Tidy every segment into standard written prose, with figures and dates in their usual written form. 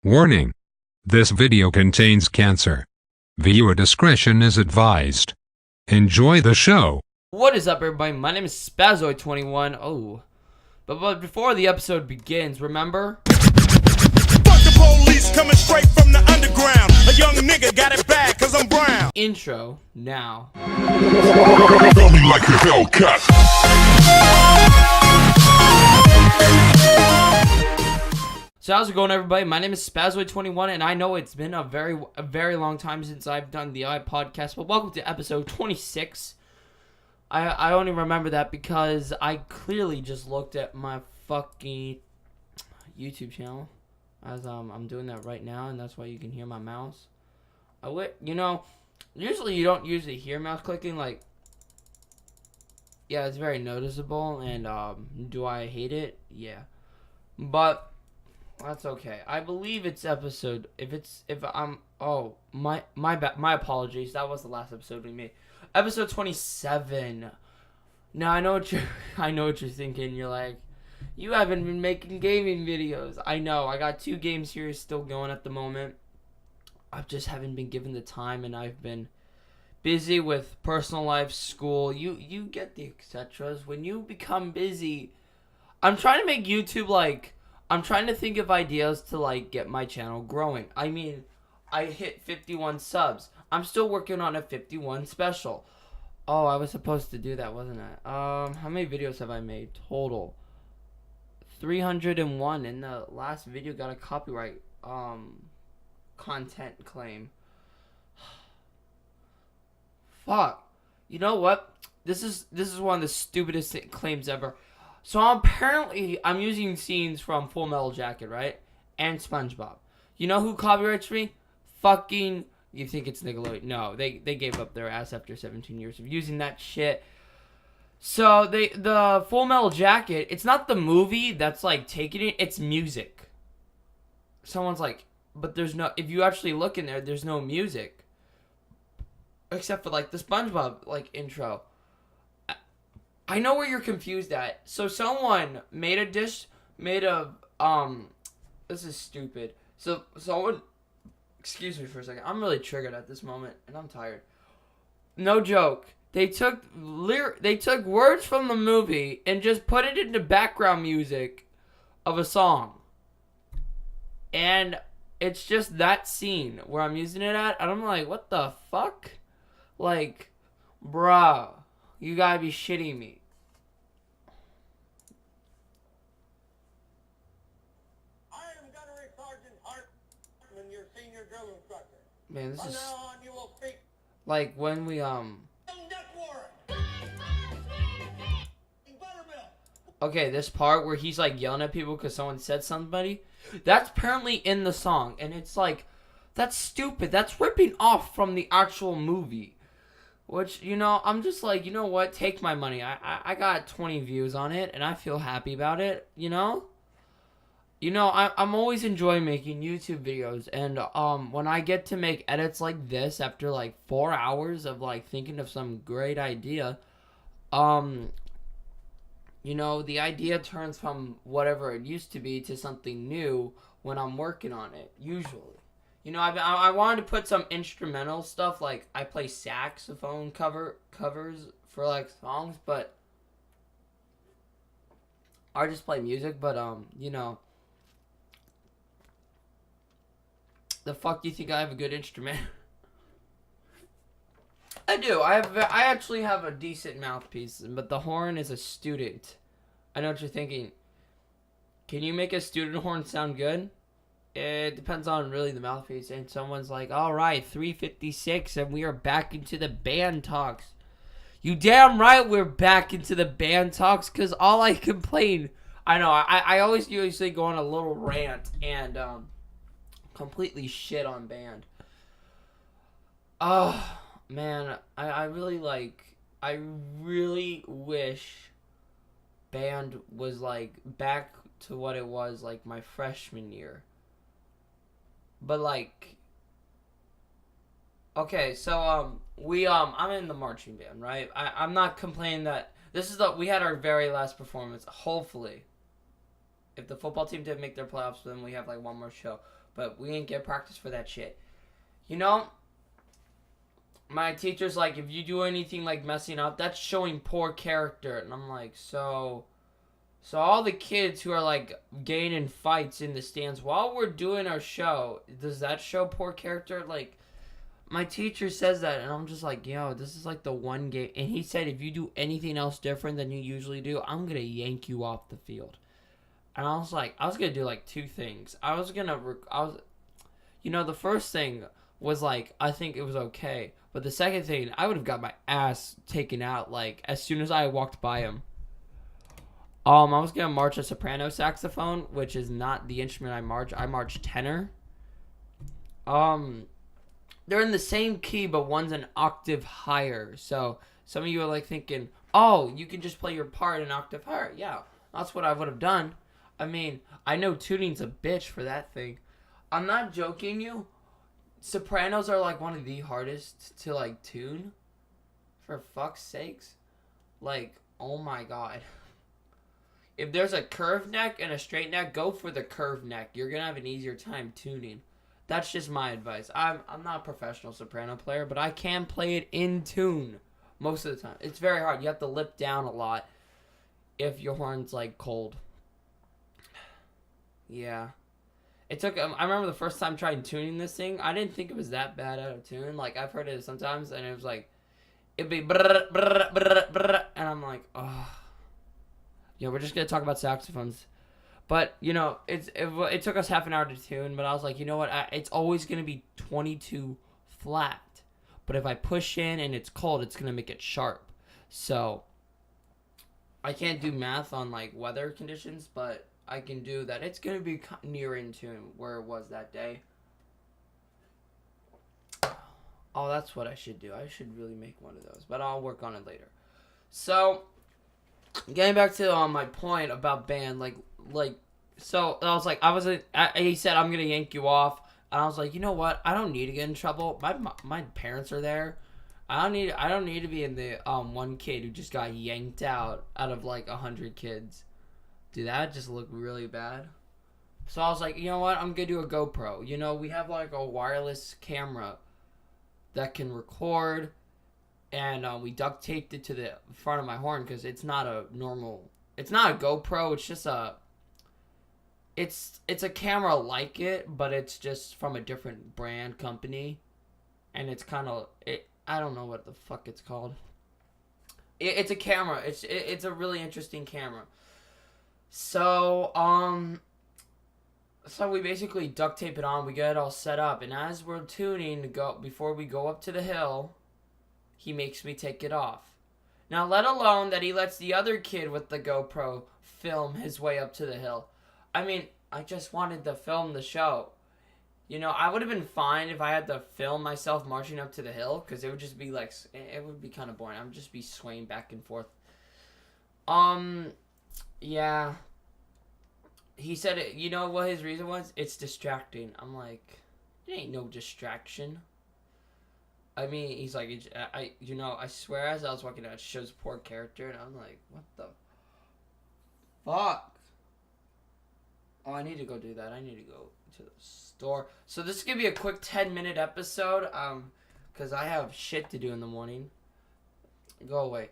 Warning. This video contains cancer. Viewer discretion is advised. Enjoy the show. What is up, everybody? My name is Spazoid21. Oh. But before the episode begins, remember? Fuck the police coming straight from the underground. A young nigga got it bad cause I'm brown. Intro now. Feel me like a Hellcat. So how's it going, everybody? My name is Spazoid21, and I know it's been a very long time since I've done the iPodcast, but welcome to episode 26. I only remember that because I clearly just looked at my fucking YouTube channel as I'm doing that right now, and that's why you can hear my mouse. Usually you don't usually hear mouse clicking, like, yeah, it's very noticeable, and do I hate it? Yeah, but that's okay. I believe it's episode. My apologies. That was the last episode we made. Episode 27. Now I know what you're thinking. You're like, you haven't been making gaming videos. I know. I got 2 game series still going at the moment. I just haven't been given the time, and I've been busy with personal life, school. You get the etceteras. When you become busy, I'm trying to make YouTube like. I'm trying to think of ideas to, like, get my channel growing. I mean, I hit 51 subs. I'm still working on a 51 special. Oh, I was supposed to do that, wasn't I? How many videos have I made total? 301, and the last video got a copyright, content claim. Fuck. You know what? This is one of the stupidest claims ever. So apparently, I'm using scenes from Full Metal Jacket, right? And SpongeBob. You know who copyrights me? Fucking, you think it's Nickelodeon. No, they gave up their ass after 17 years of using that shit. So, the Full Metal Jacket, it's not the movie that's, like, taking it, it's music. Someone's like, but there's no, if you actually look in there, there's no music. Except for, like, the SpongeBob, like, intro. I know where you're confused at. So someone made a this is stupid. So someone, excuse me for a second. I'm really triggered at this moment, and I'm tired. No joke. They took words from the movie and just put it into background music of a song. And it's just that scene where I'm using it at, and I'm like, what the fuck? Like, bruh. You gotta be shitting me. I am Gunnery Sergeant Hartman, your senior drill instructor. Man, this From is now on, you will speak. like when we Duck Warren. Buttermilk. okay, this part where he's like yelling at people because someone said somebody. That's apparently in the song, and it's like, that's stupid. That's ripping off from the actual movie. Which, I'm just like, you know what? Take my money. I got 20 views on it, and I feel happy about it, I'm always enjoying making YouTube videos, and when I get to make edits like this after, like, 4 hours of, like, thinking of some great idea, the idea turns from whatever it used to be to something new when I'm working on it, usually. I wanted to put some instrumental stuff, like I play saxophone covers for like songs, but I just play music. But the fuck do you think I have a good instrument? I do. I actually have a decent mouthpiece, but the horn is a student. I know what you're thinking. Can you make a student horn sound good? It depends on really the mouthpiece. And someone's like, all right, 3:56, and we are back into the band talks. You damn right we're back into the band talks, because all I complain, I know, I always usually go on a little rant and completely shit on band. Oh, man, I really wish band was like back to what it was like my freshman year. But like, okay, so I'm in the marching band, right? I'm not complaining that we had our very last performance. Hopefully, if the football team didn't make their playoffs, then we have like one more show. But we didn't get practice for that shit. You know, my teacher's like, if you do anything like messing up, that's showing poor character. And I'm like, so all the kids who are like getting in fights in the stands while we're doing our show, does that show poor character? Like, my teacher says that, and I'm just like, yo, this is like the one game. And he said, if you do anything else different than you usually do, I'm gonna yank you off the field. And I was like, I was gonna do like two things. The first thing was like, I think it was okay. But the second thing, I would have got my ass taken out like as soon as I walked by him. I was gonna march a soprano saxophone, which is not the instrument I march. I march tenor. They're in the same key, but one's an octave higher. So some of you are like thinking, oh, you can just play your part an octave higher. Yeah, that's what I would have done. I mean, I know tuning's a bitch for that thing. I'm not joking you. Sopranos are like one of the hardest to like tune. For fuck's sakes. Like, oh my god. If there's a curved neck and a straight neck, go for the curved neck. You're gonna have an easier time tuning. That's just my advice. I'm not a professional soprano player, but I can play it in tune most of the time. It's very hard. You have to lip down a lot if your horn's like cold. Yeah. It took. I remember the first time trying tuning this thing. I didn't think it was that bad out of tune. Like, I've heard it sometimes, and it was like, it'd be brrr, brrr, brrr, brrr, and I'm like, oh. Yeah, we're just gonna talk about saxophones. But, it took us half an hour to tune, but I was like, you know what, it's always going to be 22 flat. But if I push in and it's cold, it's going to make it sharp. So, I can't do math on, like, weather conditions, but I can do that. It's going to be near in tune where it was that day. Oh, that's what I should do. I should really make one of those, but I'll work on it later. So, getting back to my point about band, so I was like, he said, I'm gonna yank you off, and I was like, you know what? I don't need to get in trouble. My parents are there. I don't need to be in the one kid who just got yanked out of like 100 kids. Dude, that just looked really bad. So I was like, you know what? I'm gonna do a GoPro. We have like a wireless camera that can record. And we duct taped it to the front of my horn because it's not a GoPro. It's just it's a camera like it, but it's just from a different brand company, and it's kind of I don't know what the fuck it's called. It's a camera. It's a really interesting camera. So so we basically duct tape it on. We get it all set up, and as we're tuning before we go up to the hill, he makes me take it off. Now, let alone that he lets the other kid with the GoPro film his way up to the hill. I mean, I just wanted to film the show. I would have been fine if I had to film myself marching up to the hill, because it would just be like, it would be kind of boring. I would just be swaying back and forth. Yeah. He said, you know what his reason was? It's distracting. I'm like, it ain't no distraction. I mean, he's like, I swear as I was walking out, it shows poor character, and I'm like, what the fuck? Oh, I need to go do that. I need to go to the store. So this is going to be a quick 10-minute episode, because I have shit to do in the morning. Go away.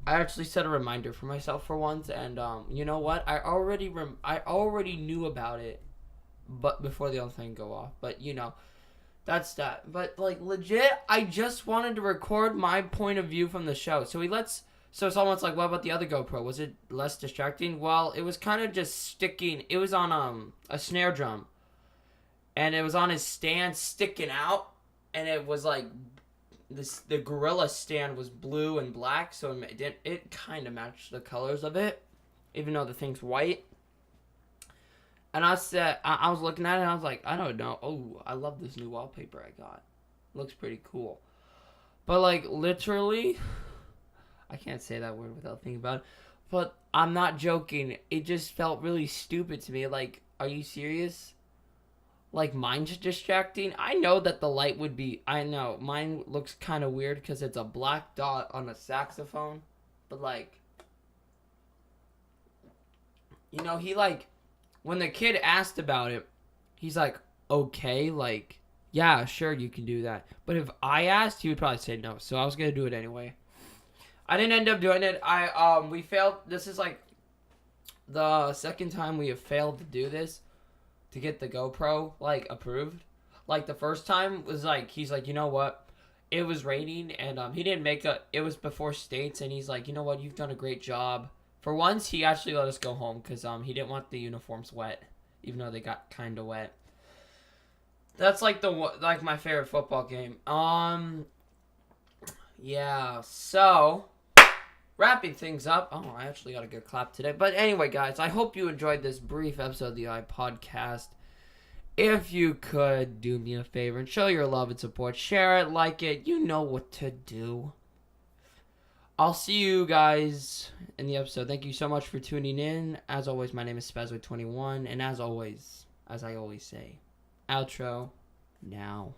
I actually set a reminder for myself for once, and you know what? I already knew about it, but before the other thing go off. But that's that. But like legit, I just wanted to record my point of view from the show. So someone's like, what about the other GoPro? Was it less distracting? Well, it was kind of just sticking. It was on a snare drum, and it was on his stand sticking out, and it was like the gorilla stand was blue and black, so it kind of matched the colors of it, even though the thing's white. And I was looking at it, and I was like, I don't know. Oh, I love this new wallpaper I got. Looks pretty cool. But like literally, I can't say that word without thinking about it. But I'm not joking. It just felt really stupid to me. Like, are you serious? Like, mine's distracting? I know that the light would be... I know. Mine looks kind of weird because it's a black dot on a saxophone. But, like... he, like... when the kid asked about it, he's like, okay, like, yeah, sure, you can do that. But if I asked, he would probably say no. So I was going to do it anyway. I didn't end up doing it. We failed. This is like the second time we have failed to do this, to get the GoPro, like, approved. Like, the first time was like, he's like, you know what? It was raining, and he didn't make it was before states, and he's like, you know what? You've done a great job. For once, he actually let us go home, because he didn't want the uniforms wet, even though they got kind of wet. That's like my favorite football game. Yeah, so wrapping things up. Oh, I actually got a good clap today. But anyway, guys, I hope you enjoyed this brief episode of the iPodcast. If you could do me a favor and show your love and support, share it, like it, you know what to do. I'll see you guys in the episode. Thank you so much for tuning in. As always, my name is Spazwick21, and as always, as I always say, outro now.